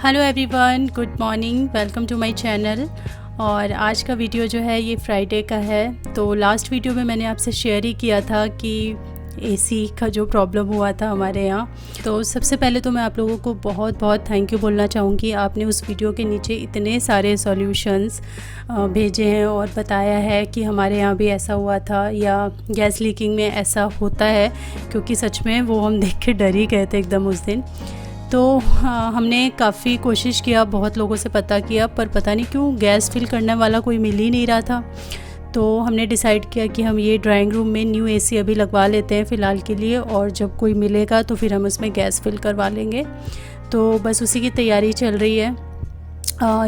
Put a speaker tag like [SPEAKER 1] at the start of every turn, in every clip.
[SPEAKER 1] Hello everyone, good morning, welcome to my channel. और आज का वीडियो जो है ये फ्राइडे का है। तो लास्ट वीडियो में मैंने आपसे शेयर ही किया था कि एसी का जो प्रॉब्लम हुआ था हमारे यहाँ। तो सबसे पहले तो मैं आप लोगों को बहुत बहुत थैंक यू बोलना चाहूँगी। आपने उस वीडियो के नीचे इतने सारे सॉल्यूशंस भेजे हैं और बताया है कि हमारे यहाँ भी ऐसा हुआ था या गैस लीकिंग में ऐसा होता है, क्योंकि सच में वो हम देख के डर ही गए थे एकदम उस दिन। तो हमने काफ़ी कोशिश किया, बहुत लोगों से पता किया, पर पता नहीं क्यों गैस फिल करने वाला कोई मिल ही नहीं रहा था। तो हमने डिसाइड किया कि हम ये ड्राइंग रूम में न्यू एसी अभी लगवा लेते हैं फ़िलहाल के लिए, और जब कोई मिलेगा तो फिर हम उसमें गैस फिल करवा लेंगे। तो बस उसी की तैयारी चल रही है।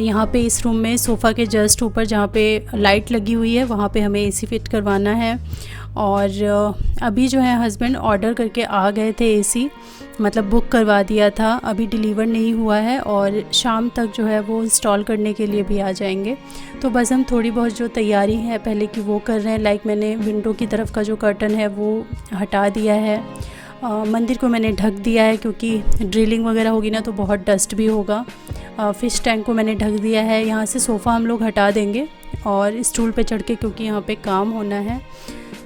[SPEAKER 1] यहाँ पे इस रूम में सोफ़ा के जस्ट ऊपर जहाँ पे लाइट लगी हुई है वहाँ पे हमें एसी फिट करवाना है। और अभी जो है हस्बैंड ऑर्डर करके आ गए थे एसी, मतलब बुक करवा दिया था, अभी डिलीवर नहीं हुआ है और शाम तक जो है वो इंस्टॉल करने के लिए भी आ जाएंगे। तो बस हम थोड़ी बहुत जो तैयारी है पहले की वो कर रहे हैं। लाइक मैंने विंडो की तरफ का जो कर्टन है वो हटा दिया है, मंदिर को मैंने ढक दिया है क्योंकि ड्रिलिंग वगैरह होगी ना तो बहुत डस्ट भी होगा। फ़िश टैंक को मैंने ढक दिया है। यहाँ से सोफ़ा हम लोग हटा देंगे और स्टूल पे चढ़ के, क्योंकि यहाँ पे काम होना है।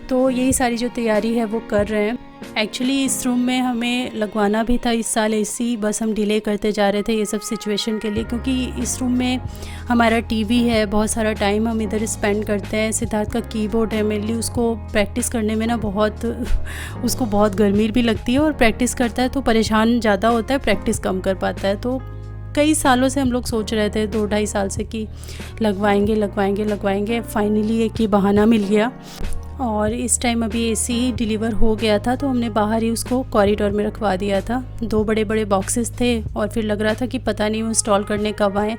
[SPEAKER 1] तो यही सारी जो तैयारी है वो कर रहे हैं। एक्चुअली इस रूम में हमें लगवाना भी था इस साल एसी, बस हम डिले करते जा रहे थे ये सब सिचुएशन के लिए, क्योंकि इस रूम में हमारा टीवी है, बहुत सारा टाइम हम इधर स्पेंड करते हैं। सिद्धार्थ का कीबोर्ड है, मेनली उसको प्रैक्टिस करने में ना उसको बहुत गर्मी भी लगती है, और प्रैक्टिस करता है तो परेशान ज़्यादा होता है, प्रैक्टिस कम कर पाता है। तो कई सालों से हम लोग सोच रहे थे, 2-2.5 साल से, कि लगवाएंगे। फाइनली एक ये बहाना मिल गया और इस टाइम अभी एसी डिलीवर हो गया था तो हमने बाहर ही उसको कॉरिडोर में रखवा दिया था। 2 बड़े बड़े बॉक्सेस थे और फिर लग रहा था कि पता नहीं वो इंस्टॉल करने कब आए,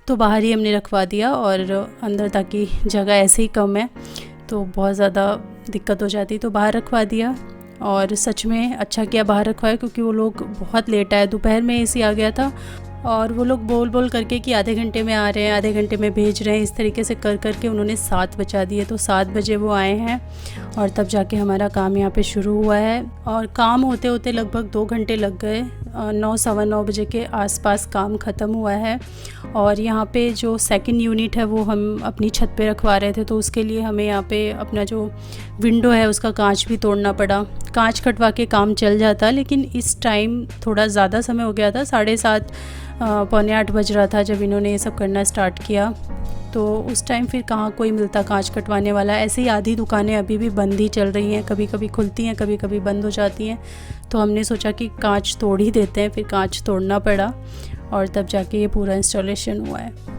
[SPEAKER 1] तो बाहर ही हमने रखवा दिया। और अंदर ताकि जगह ऐसे ही कम है तो बहुत ज़्यादा दिक्कत हो जाती, तो बाहर रखवा दिया। और सच में अच्छा किया बाहर रखवाया, क्योंकि वो लोग बहुत लेट आए, दोपहर में एसी आ गया था और वो लोग बोल करके कि आधे घंटे में आ रहे हैं, आधे घंटे में भेज रहे हैं, इस तरीके से कर के उन्होंने 7 बजा दिए। तो 7 बजे वो आए हैं और तब जाके हमारा काम यहाँ पे शुरू हुआ है। और काम होते होते लगभग 2 घंटे लग गए। 9 सवा 9 बजे के आसपास काम ख़त्म हुआ है। और यहाँ पे जो सेकंड यूनिट है वो हम अपनी छत पे रखवा रहे थे, तो उसके लिए हमें यहाँ पे अपना जो विंडो है उसका कांच भी तोड़ना पड़ा। कांच कटवा के काम चल जाता, लेकिन इस टाइम थोड़ा ज़्यादा समय हो गया था। 7:30 पौने 8 बज रहा था जब इन्होंने ये सब करना स्टार्ट किया। तो उस टाइम फिर कहाँ कोई मिलता कांच कटवाने वाला। ऐसे ही आधी दुकानें अभी भी बंद ही चल रही हैं, कभी कभी खुलती हैं, कभी कभी बंद हो जाती हैं। तो हमने सोचा कि कांच तोड़ ही देते हैं, फिर कांच तोड़ना पड़ा और तब जाके ये पूरा इंस्टॉलेशन हुआ है।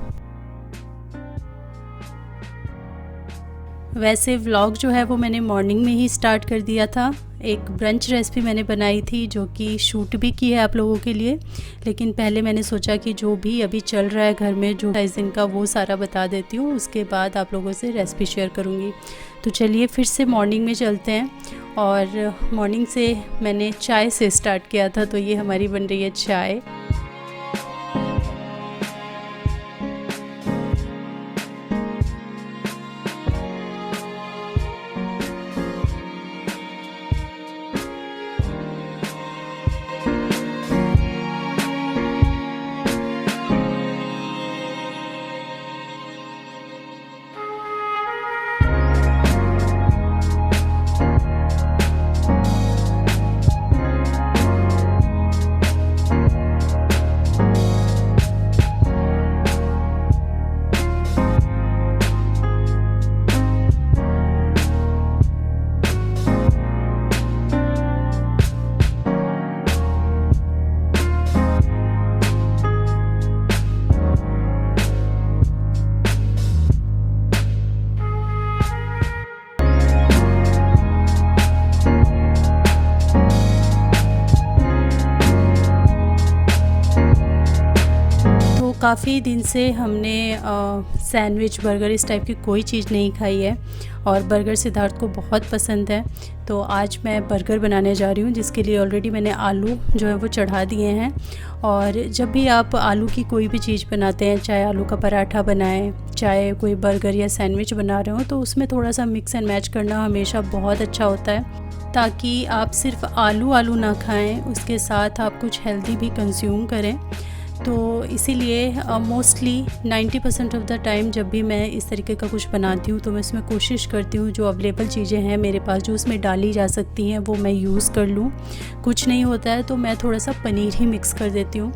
[SPEAKER 1] वैसे व्लॉग जो है वो मैंने मॉर्निंग में ही स्टार्ट कर दिया था। एक ब्रंच रेसिपी मैंने बनाई थी जो कि शूट भी की है आप लोगों के लिए, लेकिन पहले मैंने सोचा कि जो भी अभी चल रहा है घर में जो इस दिन का वो सारा बता देती हूँ, उसके बाद आप लोगों से रेसिपी शेयर करूँगी। तो चलिए फिर से मॉर्निंग में चलते हैं। और मॉर्निंग से मैंने चाय से स्टार्ट किया था, तो ये हमारी बन रही है चाय। काफ़ी दिन से हमने सैंडविच, बर्गर, इस टाइप की कोई चीज़ नहीं खाई है और बर्गर सिद्धार्थ को बहुत पसंद है। तो आज मैं बर्गर बनाने जा रही हूँ, जिसके लिए ऑलरेडी मैंने आलू जो है वो चढ़ा दिए हैं। और जब भी आप आलू की कोई भी चीज़ बनाते हैं, चाहे आलू का पराठा बनाएं, चाहे कोई बर्गर या सैंडविच बना रहे हो, तो उसमें थोड़ा सा मिक्स एंड मैच करना हमेशा बहुत अच्छा होता है, ताकि आप सिर्फ आलू ना खाएं, उसके साथ आप कुछ हेल्दी भी कंज्यूम करें। तो इसीलिए मोस्टली 90% ऑफ़ द टाइम जब भी मैं इस तरीके का कुछ बनाती हूँ तो मैं इसमें कोशिश करती हूँ जो अवेलेबल चीज़ें हैं मेरे पास जो उसमें डाली जा सकती हैं वो मैं यूज़ कर लूँ। कुछ नहीं होता है तो मैं थोड़ा सा पनीर ही मिक्स कर देती हूँ।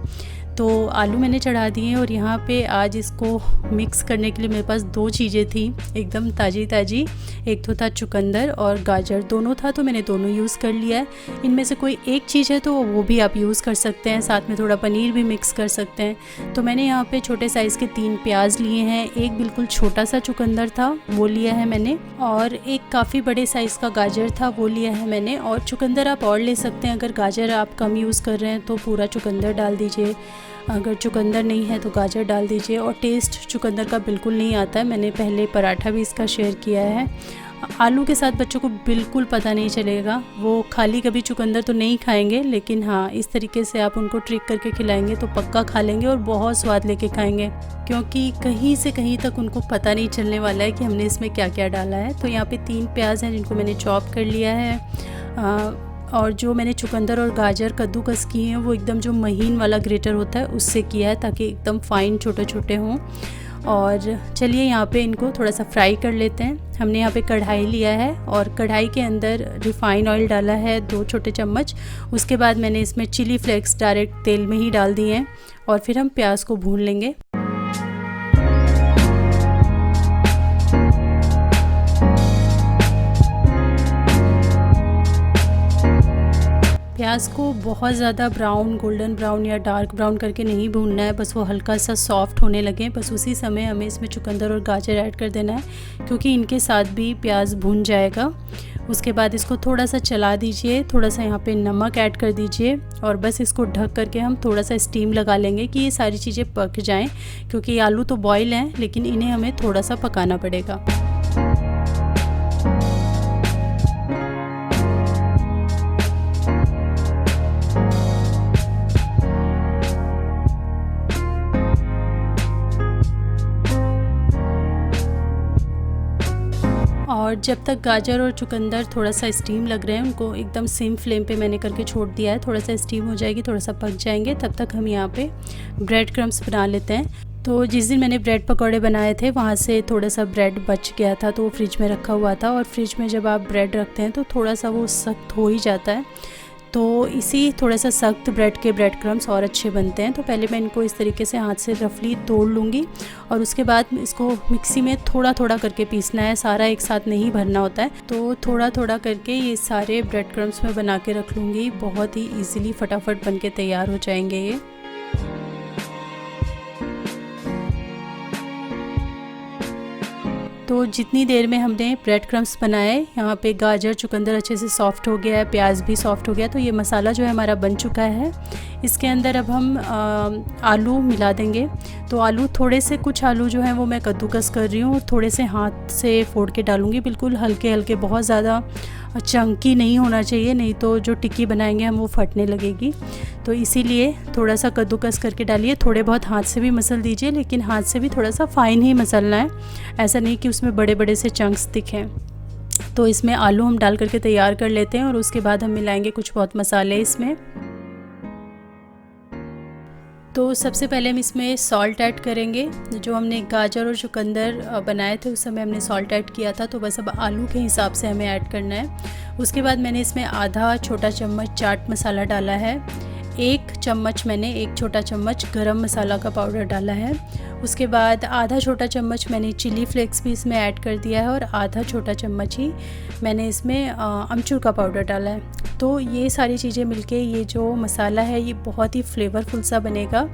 [SPEAKER 1] तो आलू मैंने चढ़ा दिए हैं और यहाँ पे आज इसको मिक्स करने के लिए मेरे पास 2 चीज़ें थी एकदम ताज़ी ताज़ी। एक तो था चुकंदर और गाजर, दोनों था तो मैंने दोनों यूज़ कर लिया है। इनमें से कोई एक चीज़ है तो वो भी आप यूज़ कर सकते हैं, साथ में थोड़ा पनीर भी मिक्स कर सकते हैं। तो मैंने यहाँ पे छोटे साइज़ के 3 प्याज लिए हैं, एक बिल्कुल छोटा सा चुकंदर था वो लिया है मैंने, और एक काफ़ी बड़े साइज़ का गाजर था वो लिया है मैंने। और चुकंदर आप और ले सकते हैं, अगर गाजर आप कम यूज़ कर रहे हैं तो पूरा चुकंदर डाल दीजिए, अगर चुकंदर नहीं है तो गाजर डाल दीजिए। और टेस्ट चुकंदर का बिल्कुल नहीं आता है, मैंने पहले पराठा भी इसका शेयर किया है। आलू के साथ बच्चों को बिल्कुल पता नहीं चलेगा, वो खाली कभी चुकंदर तो नहीं खाएंगे, लेकिन हाँ इस तरीके से आप उनको ट्रिक करके खिलाएंगे तो पक्का खा लेंगे और बहुत स्वाद लेके खाएंगे, क्योंकि कहीं से कहीं तक उनको पता नहीं चलने वाला है कि हमने इसमें क्या क्या डाला है। तो यहाँ पे 3 प्याज हैं जिनको मैंने चॉप कर लिया है, और जो मैंने चुकंदर और गाजर कद्दूकस किए हैं वो एकदम जो महीन वाला ग्रेटर होता है उससे किया है ताकि एकदम फाइन छोटे छोटे हों। और चलिए यहाँ पे इनको थोड़ा सा फ्राई कर लेते हैं। हमने यहाँ पे कढ़ाई लिया है और कढ़ाई के अंदर रिफ़ाइन ऑयल डाला है 2 छोटे चम्मच। उसके बाद मैंने इसमें चिली फ्लेक्स डायरेक्ट तेल में ही डाल दिए हैं और फिर हम प्याज को भून लेंगे। प्याज को बहुत ज़्यादा ब्राउन, गोल्डन ब्राउन या डार्क ब्राउन करके नहीं भूनना है, बस वो हल्का सा सॉफ्ट होने लगे, बस उसी समय हमें इसमें चुकंदर और गाजर ऐड कर देना है क्योंकि इनके साथ भी प्याज भून जाएगा। उसके बाद इसको थोड़ा सा चला दीजिए, थोड़ा सा यहाँ पे नमक ऐड कर दीजिए और बस इसको ढक करके हम थोड़ा सा स्टीम लगा लेंगे कि ये सारी चीज़ें पक जाएँ, क्योंकि आलू तो बॉयल हैं लेकिन इन्हें हमें थोड़ा सा पकाना पड़ेगा। और जब तक गाजर और चुकंदर थोड़ा सा स्टीम लग रहे हैं उनको एकदम सिम फ्लेम पे मैंने करके छोड़ दिया है। थोड़ा सा स्टीम हो जाएगी, थोड़ा सा पक जाएंगे, तब तक हम यहाँ पे ब्रेड क्रम्स बना लेते हैं। तो जिस दिन मैंने ब्रेड पकौड़े बनाए थे वहाँ से थोड़ा सा ब्रेड बच गया था तो वो फ्रिज में रखा हुआ था, और फ्रिज में जब आप ब्रेड रखते हैं तो थोड़ा सा वो सख्त हो ही जाता है, तो इसी थोड़ा सा सख्त ब्रेड के ब्रेड क्रम्स और अच्छे बनते हैं। तो पहले मैं इनको इस तरीके से हाथ से रफली तोड़ लूँगी और उसके बाद इसको मिक्सी में थोड़ा थोड़ा करके पीसना है, सारा एक साथ नहीं भरना होता है। तो थोड़ा थोड़ा करके ये सारे ब्रेड क्रम्स मैं बना के रख लूँगी, बहुत ही ईजिली फटाफट बन के तैयार हो जाएंगे ये। तो जितनी देर में हमने ब्रेड क्रम्स बनाए, यहाँ पे गाजर चुकंदर अच्छे से सॉफ़्ट हो गया है, प्याज भी सॉफ़्ट हो गया, तो ये मसाला जो है हमारा बन चुका है। इसके अंदर अब हम आलू मिला देंगे। तो आलू थोड़े से, कुछ आलू जो हैं वो मैं कद्दूकस कर रही हूँ, थोड़े से हाथ से फोड़ के डालूँगी, बिल्कुल हल्के हल्के, बहुत ज़्यादा चंकी नहीं होना चाहिए, नहीं तो जो टिक्की बनाएंगे हम वो फटने लगेगी। तो इसीलिए थोड़ा सा कद्दूकस करके डालिए, थोड़े बहुत हाथ से भी मसल दीजिए, लेकिन हाथ से भी थोड़ा सा फ़ाइन ही मसलना है, ऐसा नहीं कि उसमें बड़े बड़े से चंक्स दिखें। तो इसमें आलू हम डाल करके तैयार कर लेते हैं और उसके बाद हम मिलाएंगे कुछ बहुत मसाले इसमें। तो सबसे पहले हम इसमें सॉल्ट ऐड करेंगे। जो हमने गाजर और चुकंदर बनाए थे उस समय हमने सॉल्ट ऐड किया था, तो बस अब आलू के हिसाब से हमें ऐड करना है। उसके बाद मैंने इसमें आधा छोटा चम्मच चाट मसाला डाला है, 1 चम्मच मैंने 1 छोटा चम्मच गरम मसाला का पाउडर डाला है। उसके बाद आधा छोटा चम्मच मैंने चिली फ्लेक्स भी इसमें ऐड कर दिया है और आधा छोटा चम्मच ही मैंने इसमें अमचूर का पाउडर डाला है। तो ये सारी चीज़ें मिलके ये जो मसाला है ये बहुत ही फ्लेवरफुल सा बनेगा।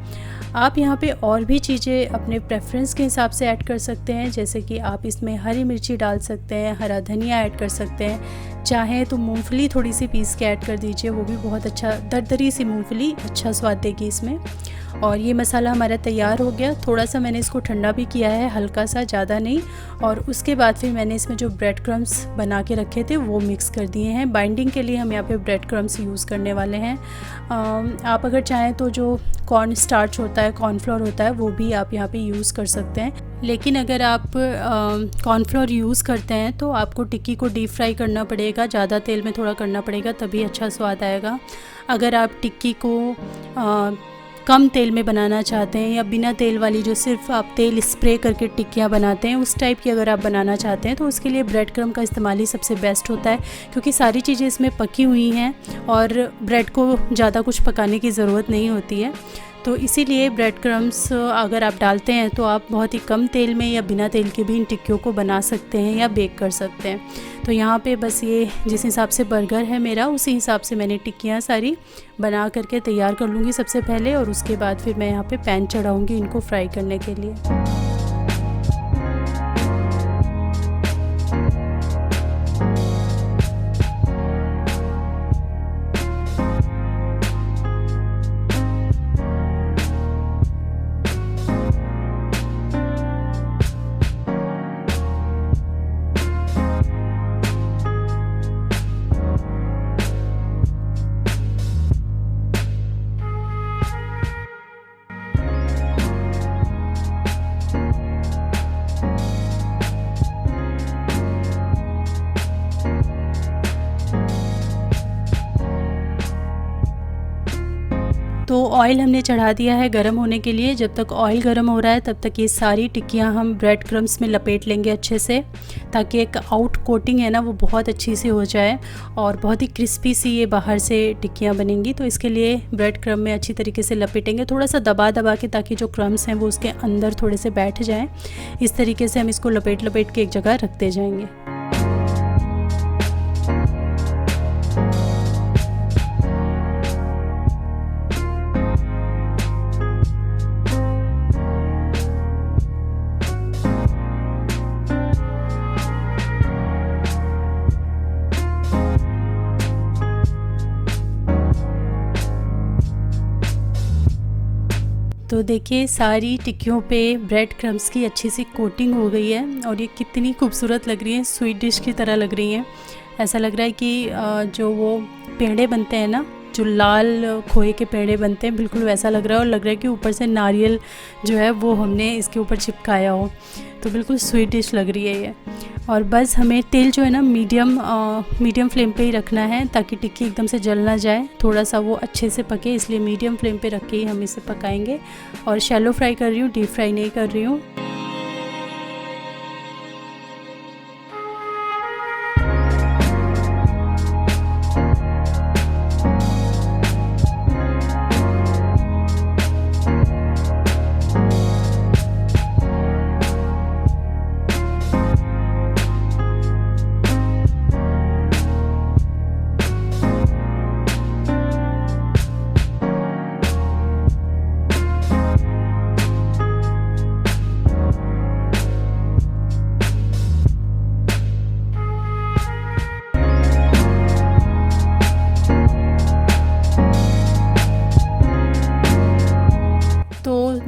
[SPEAKER 1] आप यहाँ पे और भी चीज़ें अपने प्रेफरेंस के हिसाब से ऐड कर सकते हैं, जैसे कि आप इसमें हरी मिर्ची डाल सकते हैं, हरा धनिया ऐड कर सकते हैं, चाहें तो मूंगफली थोड़ी सी पीस के ऐड कर दीजिए, वो भी बहुत अच्छा, दरदरी सी मूंगफली अच्छा स्वाद देगी इसमें। और ये मसाला हमारा तैयार हो गया। थोड़ा सा मैंने इसको ठंडा भी किया है, हल्का सा, ज़्यादा नहीं। और उसके बाद फिर मैंने इसमें जो ब्रेड क्रम्स बना के रखे थे वो मिक्स कर दिए हैं। बाइंडिंग के लिए हम यहाँ पे ब्रेड क्रम्स यूज़ करने वाले हैं। आप अगर चाहें तो जो कॉर्न स्टार्च होता है, कॉर्नफ्लोर होता है, वो भी आप यहाँ पे यूज़ कर सकते हैं। लेकिन अगर आप कॉर्नफ्लोर यूज़ करते हैं तो आपको टिक्की को डीप फ्राई करना पड़ेगा, ज़्यादा तेल में थोड़ा करना पड़ेगा, तभी अच्छा स्वाद आएगा। अगर आप टिक्की को कम तेल में बनाना चाहते हैं या बिना तेल वाली जो सिर्फ आप तेल स्प्रे करके टिक्कियाँ बनाते हैं उस टाइप की अगर आप बनाना चाहते हैं तो उसके लिए ब्रेड क्रम्ब का इस्तेमाल ही सबसे बेस्ट होता है, क्योंकि सारी चीज़ें इसमें पकी हुई हैं और ब्रेड को ज़्यादा कुछ पकाने की ज़रूरत नहीं होती है। तो इसीलिए ब्रेड क्रम्ब्स अगर आप डालते हैं तो आप बहुत ही कम तेल में या बिना तेल के भी इन टिक्कियों को बना सकते हैं या बेक कर सकते हैं। तो यहाँ पे बस ये जिस हिसाब से बर्गर है मेरा उसी हिसाब से मैंने टिक्कियाँ सारी बना करके तैयार कर लूँगी सबसे पहले, और उसके बाद फिर मैं यहाँ पे पैन चढ़ाऊँगी इनको फ्राई करने के लिए। तो ऑयल हमने चढ़ा दिया है गरम होने के लिए। जब तक ऑयल गरम हो रहा है तब तक ये सारी टिक्कियाँ हम ब्रेड क्रम्ब्स में लपेट लेंगे अच्छे से, ताकि एक आउट कोटिंग है ना वो बहुत अच्छी सी हो जाए और बहुत ही क्रिस्पी सी ये बाहर से टिक्कियाँ बनेंगी। तो इसके लिए ब्रेड क्रम्ब में अच्छी तरीके से लपेटेंगे, थोड़ा सा दबा दबा के, ताकि जो क्रम्ब्स हैं वो उसके अंदर थोड़े से बैठ जाएँ। इस तरीके से हम इसको लपेट लपेट के एक जगह रखते जाएंगे। तो देखिए सारी टिक्कियों पे ब्रेड क्रम्ब्स की अच्छी सी कोटिंग हो गई है और ये कितनी खूबसूरत लग रही है, स्वीट डिश की तरह लग रही हैं। ऐसा लग रहा है कि जो वो पेड़े बनते हैं ना, जो लाल खोए के पेड़े बनते हैं, बिल्कुल वैसा लग रहा है। और लग रहा है कि ऊपर से नारियल जो है वो हमने इसके ऊपर चिपकाया हो। तो बिल्कुल स्वीट डिश लग रही है ये। और बस हमें तेल जो है ना मीडियम फ्लेम पे ही रखना है, ताकि टिक्की एकदम से जल ना जाए, थोड़ा सा वो अच्छे से पके, इसलिए मीडियम फ्लेम पे रख के ही हम इसे पकाएंगे। और शैलो फ्राई कर रही हूँ, डीप फ्राई नहीं कर रही हूँ।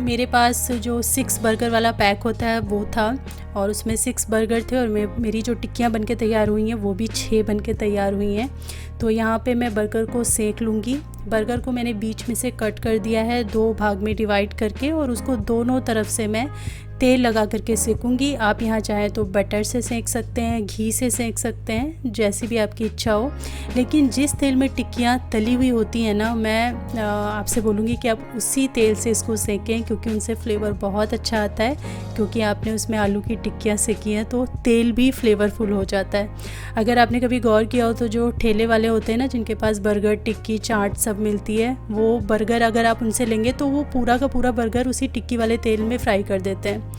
[SPEAKER 1] मेरे पास जो 6 बर्गर वाला पैक होता है वो था, और उसमें 6 बर्गर थे, और मेरी जो टिक्कियाँ बनके तैयार हुई हैं वो भी 6 बनके तैयार हुई हैं। तो यहाँ पे मैं बर्गर को सेक लूँगी। बर्गर को मैंने बीच में से कट कर दिया है, 2 भाग में डिवाइड करके, और उसको दोनों तरफ से मैं तेल लगा करके सेकूँगी। आप यहाँ चाहें तो बटर से सेक सकते हैं, घी से सेक सकते हैं, जैसी भी आपकी इच्छा हो। लेकिन जिस तेल में टिक्कियाँ तली हुई होती हैं ना, मैं आपसे बोलूँगी कि आप उसी तेल से इसको सेकें, क्योंकि उनसे फ्लेवर बहुत अच्छा आता है। क्योंकि आपने उसमें आलू की टिक्कियाँ सेकी हैं तो तेल भी फ्लेवरफुल हो जाता है। अगर आपने कभी गौर किया हो तो जो ठेले वाले होते हैं ना, जिनके पास बर्गर, टिक्की, चाट सब मिलती है, वो बर्गर अगर आप उनसे लेंगे तो वो पूरा का पूरा बर्गर उसी टिक्की वाले तेल में फ्राई कर देते हैं।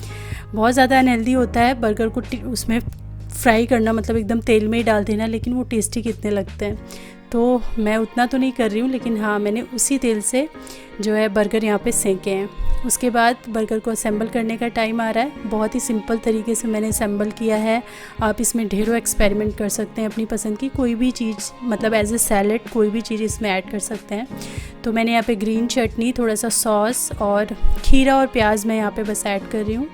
[SPEAKER 1] बहुत ज़्यादा अनहेल्दी होता है बर्गर को उसमें फ्राई करना, मतलब एकदम तेल में ही डाल देना, लेकिन वो टेस्टी कितने लगते हैं। तो मैं उतना तो नहीं कर रही हूँ, लेकिन हाँ मैंने उसी तेल से जो है बर्गर यहाँ पे सेके हैं। उसके बाद बर्गर को असेंबल करने का टाइम आ रहा है। बहुत ही सिंपल तरीके से मैंने असेंबल किया है। आप इसमें ढेरों एक्सपेरिमेंट कर सकते हैं, अपनी पसंद की कोई भी चीज़, मतलब एज ए सैलेड कोई भी चीज़ इसमें ऐड कर सकते हैं। तो मैंने यहाँ पे ग्रीन चटनी, थोड़ा सा सॉस और खीरा और प्याज मैं यहाँ पे बस ऐड कर रही हूँ।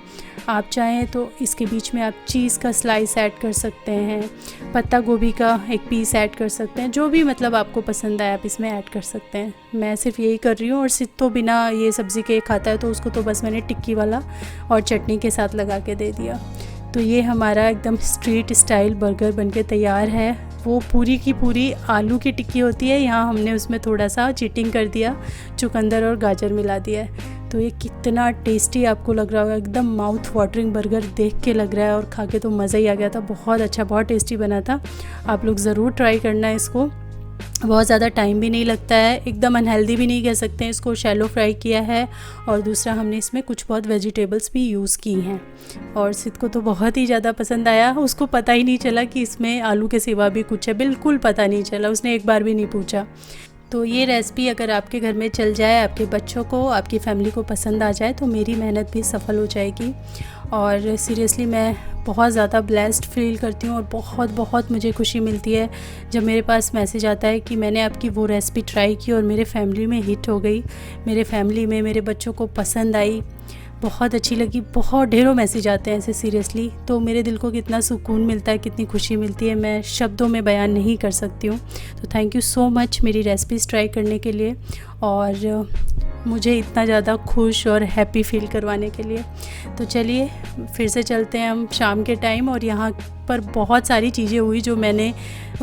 [SPEAKER 1] आप चाहें तो इसके बीच में आप चीज़ का स्लाइस ऐड कर सकते हैं, पत्ता गोभी का एक पीस ऐड कर सकते हैं, जो भी मतलब आपको पसंद आए आप इसमें ऐड कर सकते हैं। मैं सिर्फ यही कर रही हूँ। और सिद्धू बिना ये सब्ज़ी के खाता है, तो उसको तो बस मैंने टिक्की वाला और चटनी के साथ लगा के दे दिया। तो ये हमारा एकदम स्ट्रीट स्टाइल बर्गर बनके तैयार है। वो पूरी की पूरी आलू की टिक्की होती है, यहाँ हमने उसमें थोड़ा सा चीटिंग कर दिया, चुकंदर और गाजर मिला दिया है। तो ये कितना टेस्टी आपको लग रहा होगा, एकदम माउथ वाटरिंग बर्गर देख के लग रहा है, और खा के तो मज़ा ही आ गया था। बहुत अच्छा, बहुत टेस्टी बना था। आप लोग ज़रूर ट्राई करना है इसको। बहुत ज़्यादा टाइम भी नहीं लगता है, एकदम अनहेल्दी भी नहीं कह सकते हैं इसको। शैलो फ्राई किया है, और दूसरा हमने इसमें कुछ बहुत वेजिटेबल्स भी यूज़ की हैं, और सिद्ध को तो बहुत ही ज़्यादा पसंद आया। उसको पता ही नहीं चला कि इसमें आलू के सिवा भी कुछ है, बिल्कुल पता नहीं चला, उसने एक बार भी नहीं पूछा। तो ये रेसिपी अगर आपके घर में चल जाए, आपके बच्चों को, आपकी फैमिली को पसंद आ जाए, तो मेरी मेहनत भी सफल हो जाएगी। और सीरियसली मैं बहुत ज़्यादा ब्लेस्ड फील करती हूँ, और बहुत बहुत मुझे खुशी मिलती है जब मेरे पास मैसेज आता है कि मैंने आपकी वो रेसिपी ट्राई की और मेरे फैमिली में हिट हो गई, मेरे फैमिली में मेरे बच्चों को पसंद आई, बहुत अच्छी लगी। बहुत ढेरों मैसेज आते हैं ऐसे सीरियसली, तो मेरे दिल को कितना सुकून मिलता है, कितनी खुशी मिलती है, मैं शब्दों में बयान नहीं कर सकती हूँ। तो थैंक यू सो मच मेरी रेसिपीज़ ट्राई करने के लिए, और मुझे इतना ज़्यादा खुश और हैप्पी फील करवाने के लिए। तो चलिए फिर से चलते हैं हम शाम के टाइम, और यहाँ पर बहुत सारी चीज़ें हुई जो मैंने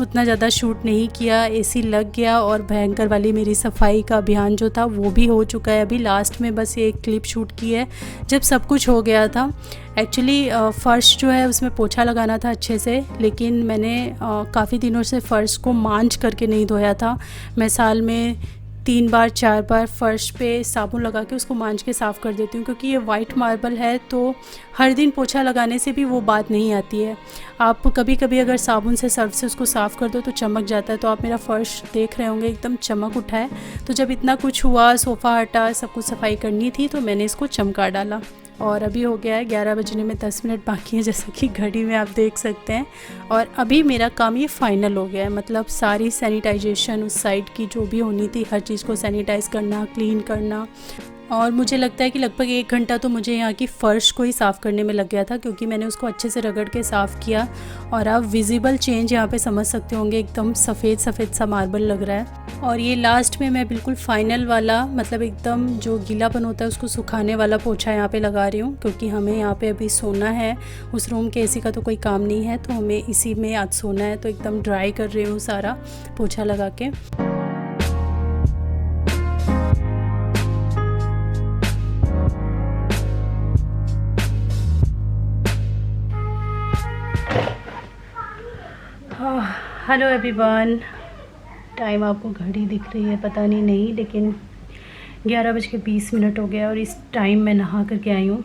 [SPEAKER 1] उतना ज़्यादा शूट नहीं किया। एसी लग गया, और भयंकर वाली मेरी सफाई का अभियान जो था वो भी हो चुका है। अभी लास्ट में बस एक क्लिप शूट की है जब सब कुछ हो गया था। एक्चुअली फ़र्श जो है उसमें पोछा लगाना था अच्छे से, लेकिन मैंने काफ़ी दिनों से फ़र्श को मांझ करके नहीं धोया था। मैं साल में 3 बार 4 बार फ़र्श पे साबुन लगा के उसको मांझ के साफ़ कर देती हूँ, क्योंकि ये वाइट मार्बल है, तो हर दिन पोछा लगाने से भी वो बात नहीं आती है। आप कभी कभी अगर साबुन से सर्फ से उसको साफ़ कर दो तो चमक जाता है। तो आप मेरा फ़र्श देख रहे होंगे एकदम चमक उठा है। तो जब इतना कुछ हुआ, सोफ़ा हटा, सब कुछ सफाई करनी थी, तो मैंने इसको चमका डाला। और अभी हो गया है 11 बजने में 10 मिनट बाकी है, जैसा कि घड़ी में आप देख सकते हैं। और अभी मेरा काम ये फाइनल हो गया है, मतलब सारी सैनिटाइजेशन उस साइड की जो भी होनी थी, हर चीज़ को सैनिटाइज़ करना, क्लीन करना। और मुझे लगता है कि लगभग 1 घंटा तो मुझे यहाँ की फ़र्श को ही साफ़ करने में लग गया था, क्योंकि मैंने उसको अच्छे से रगड़ के साफ़ किया। और आप विजिबल चेंज यहाँ पे समझ सकते होंगे, एकदम सफ़ेद सफ़ेद सा मार्बल लग रहा है। और ये लास्ट में मैं बिल्कुल फ़ाइनल वाला, मतलब एकदम जो गीलापन होता है उसको सुखाने वाला पोछा यहाँ पे लगा रही हूँ, क्योंकि हमें यहाँ पे अभी सोना है। उस रूम के एसी का तो कोई काम नहीं है, तो हमें इसी में आज सोना है। तो एकदम ड्राई कर रही हूँ सारा पोछा लगा के। हेलो एवरीवन, टाइम आपको घड़ी दिख रही है पता नहीं, लेकिन 11:20 हो गया, और इस टाइम मैं नहा करके आई हूँ।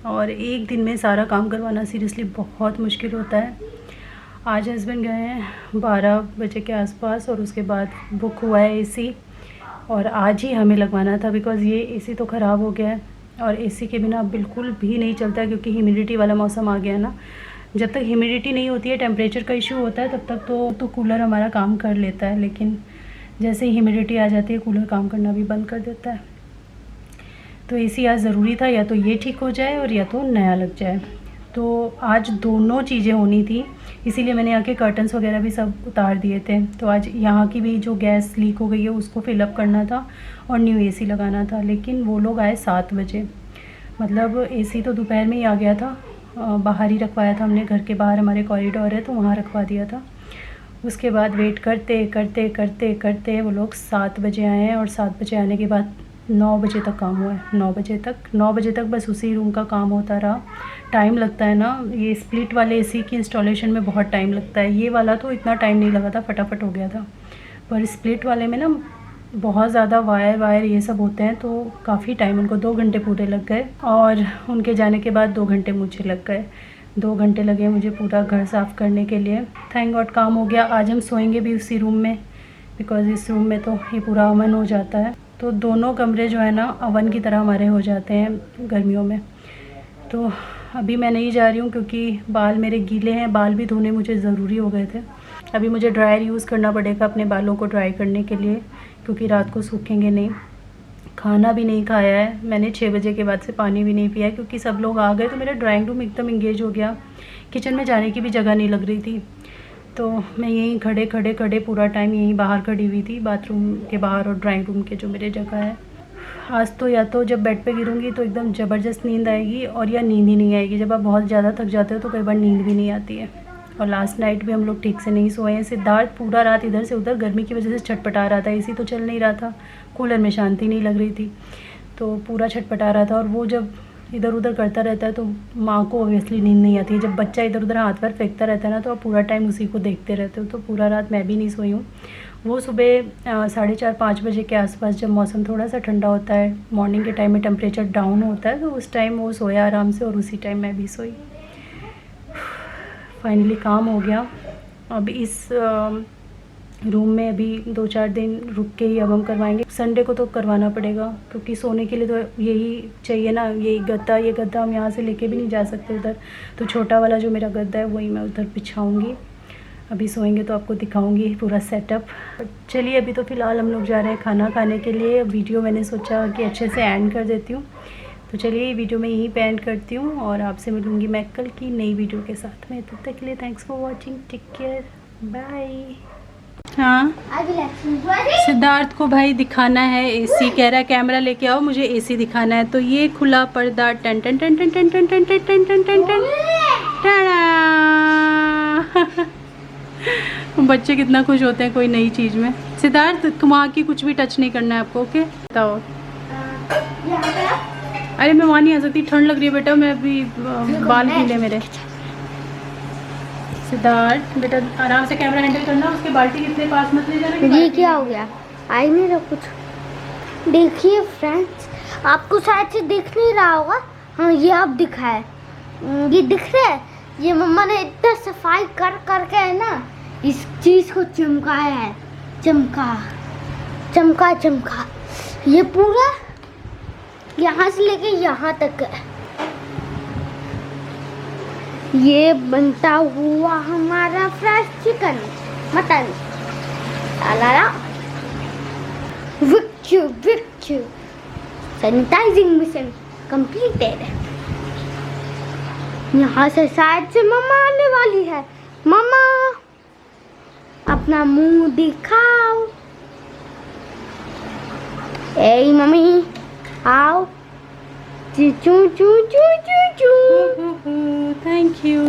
[SPEAKER 1] और एक दिन में सारा काम करवाना सीरियसली बहुत मुश्किल होता है। आज हस्बैंड गए हैं 12 बजे के आसपास, और उसके बाद बुक हुआ है एसी, और आज ही हमें लगवाना था, बिकॉज़ ये एसी तो ख़राब हो गया है, और एसी के बिना बिल्कुल भी नहीं चलता है, क्योंकि ह्यूमिडिटी वाला मौसम आ गया ना। जब तक ह्यूमिडिटी नहीं होती है, टेम्परेचर का इशू होता है, तब तक तो कूलर हमारा काम कर लेता है, लेकिन जैसे ही ह्यूमिडिटी आ जाती है, कूलर काम करना भी बंद कर देता है। तो एसी आज ज़रूरी था, या तो ये ठीक हो जाए और या तो नया लग जाए। तो आज दोनों चीज़ें होनी थी, इसीलिए मैंने यहाँ के कर्टन्स वगैरह भी सब उतार दिए थे। तो आज यहाँ की भी जो गैस लीक हो गई है उसको फिलअप करना था, और न्यू एसी लगाना था। लेकिन वो लोग आए 7 बजे, मतलब एसी तो दोपहर में ही आ गया था। बाहर ही रखवाया था हमने, घर के बाहर हमारे कॉरिडोर है तो वहाँ रखवा दिया था। उसके बाद वेट करते करते करते करते वो लोग 7 बजे आए हैं, और 7 बजे आने के बाद 9 बजे तक काम हुआ है। 9 बजे तक बस उसी रूम का काम होता रहा। टाइम लगता है ना, ये स्प्लिट वाले एसी की इंस्टॉलेशन में बहुत टाइम लगता है। ये वाला तो इतना टाइम नहीं लगा था, फटाफट हो गया था, पर स्प्लिट वाले में ना बहुत ज़्यादा वायर ये सब होते हैं, तो काफ़ी टाइम, उनको 2 घंटे पूरे लग गए। और उनके जाने के बाद 2 घंटे मुझे लग गए। 2 घंटे लगे मुझे पूरा घर साफ़ करने के लिए। थैंक गॉड काम हो गया। आज हम सोएंगे भी उसी रूम में, बिकॉज़ इस रूम में तो ये पूरा अवन हो जाता है। तो दोनों कमरे जो है ना अवन की तरह हमारे हो जाते हैं गर्मियों में। तो अभी मैं नहीं जा रही हूँ, क्योंकि बाल मेरे गीले हैं, बाल भी धोने मुझे ज़रूरी हो गए थे। अभी मुझे ड्रायर यूज़ करना पड़ेगा अपने बालों को ड्राई करने के लिए, क्योंकि रात को सूखेंगे नहीं। खाना भी नहीं खाया है मैंने, 6 बजे के बाद से पानी भी नहीं पिया है, क्योंकि सब लोग आ गए तो मेरा ड्राइंग रूम एकदम इंगेज हो गया। किचन में जाने की भी जगह नहीं लग रही थी, तो मैं यहीं खड़े पूरा टाइम यहीं बाहर खड़ी हुई थी, बाथरूम के बाहर और ड्राइंग रूम के जो मेरे जगह है। आज तो या तो जब बेड पे गिरूंगी तो एकदम ज़बरदस्त नींद आएगी, और या नींद ही नहीं आएगी। जब आप बहुत ज़्यादा थक जाते हो तो कई बार नींद भी नहीं आती है। और लास्ट नाइट भी हम लोग ठीक से नहीं सोए हैं। सिद्धार्थ पूरा रात इधर से उधर गर्मी की वजह से छटपटा रहा था, एसी तो चल नहीं रहा था, कूलर में शांति नहीं लग रही थी, तो पूरा छटपटा रहा था। और वो जब इधर उधर करता रहता है तो माँ को ऑब्वियसली नींद नहीं आती है। जब बच्चा इधर उधर हाथ पर फेंकता रहता है ना, तो आप पूरा टाइम उसी को देखते रहते हो। तो पूरा रात मैं भी नहीं सोई हूँ। वो सुबह 4:30-5 बजे के आसपास, जब मौसम थोड़ा सा ठंडा होता है, मॉर्निंग के टाइम में टेम्परेचर डाउन होता है, तो उस टाइम वो सोया आराम से, और उसी टाइम मैं भी सोई। फाइनली काम हो गया। अब इस रूम में अभी 2-4 दिन रुक के ही अब हम करवाएंगे। संडे को तो करवाना पड़ेगा, क्योंकि सोने के लिए तो यही चाहिए ना, यही गद्दा। ये गद्दा हम यहाँ से लेके भी नहीं जा सकते उधर, तो छोटा वाला जो मेरा गद्दा है वही मैं उधर बिछाऊँगी। अभी सोएंगे तो आपको दिखाऊंगी पूरा सेटअप। चलिए, अभी तो फ़िलहाल हम लोग जा रहे हैं खाना खाने के लिए। वीडियो मैंने सोचा कि अच्छे से एंड कर देती हूँ, तो चलिए वीडियो में यहीं पे एंड करती हूँ, और आपसे मिलूँगी मैं कल की नई वीडियो के साथ में। तब तक के लिए thanks for watching, take care, bye. हाँ, सिद्धार्थ को भाई दिखाना है एसी, कह रहा है कैमरा लेके आओ, मुझे एसी दिखाना है। तो ये खुला पर्दा, टन टन टन टन टन टन टन टन टन टन टन टन, बच्चे कितना खुश होते हैं कोई नई चीज़ में। सिद्धार्थ, वहाँ की कुछ भी टच नहीं करना है आपको, ओके? बताओ। अरे मैं वहाँ नहीं आ सकती, ठंड लग रही है बेटा, मैं अभी बाल गीले मेरे। सिद्धार्थ बेटा आराम से कैमरा हैंडल करना, उसके बाल्टी कितने पास मत ले जाना।
[SPEAKER 2] ये क्या हो गया? आई नहीं रहा कुछ। देखिए फ्रेंड्स, आपको शायद से दिख नहीं रहा होगा। हाँ, ये अब दिखा है, ये दिख रहा है। ये मम्मा ने इतना सफाई कर करके है ना, इस चीज को चमकाया है, चमका चमका चमका। ये पूरा यहाँ से लेके यहाँ तक है। ये बनता हुआ हमारा फ्रेश चिकन मटन। विक्चू विक्चू, सैनिटाइजिंग मिशन कंप्लीटेड। यहाँ से शायद से मम्मा आने वाली है। मम्मा, अपना मुंह दिखाओ। ए मम्मी, आओ। चू चू चू चू चू।
[SPEAKER 1] Thank you.